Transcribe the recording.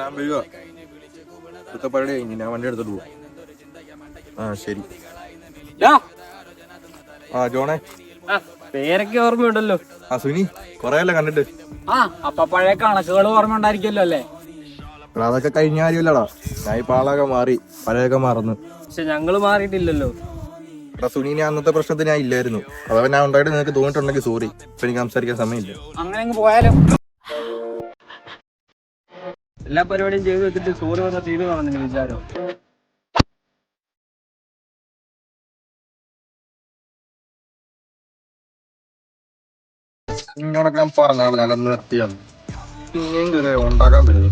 ഞാൻ വരിക. ഇവിടുത്തെ പരിപാടി കഴിഞ്ഞു, ഞാൻ വണ്ടി എടുത്തിട്ട് പോകും. ആ ശരി. ആ ജോണേ, പേരൊക്കെ ഓർമ്മയുണ്ടല്ലോ. ആ സുനി, കൊറേയല്ലേ കണ്ടിട്ട്. അപ്പൊ പഴയ കണക്കുകൾ ഓർമ്മ ഉണ്ടായിരിക്കല്ലോ അല്ലേ? അതൊക്കെ കഴിഞ്ഞ കാര്യമല്ലടാ. ഞാൻ ഇപ്പൊ ആളൊക്കെ മാറി, പഴയൊക്കെ മറന്നു. പക്ഷെ ഞങ്ങള് മാറിയിട്ടില്ലല്ലോ. എടാ സുനീനെ അന്നത്തെ പ്രശ്നത്തിന് ഞാൻ ഇല്ലായിരുന്നു. അഥവാ ഞാൻ ഉണ്ടായിട്ട് നിനക്ക് തോന്നിട്ടുണ്ടെങ്കിൽ സോറി. ഇപ്പൊ എനിക്ക് സംസാരിക്കാൻ സമയമില്ല. അങ്ങനെ അങ്ങ് പോയാലോ? എല്ലാ പരിപാടിയും ചെയ്തു വെച്ചിട്ട് സോറി വന്ന തീരുവാണെന്ന് വിചാരം. നിങ്ങളൊക്കെ ഞാൻ പറഞ്ഞാൽ ഞാൻ നിർത്തിയാണ്. ഉണ്ടാക്കാൻ പറ്റും.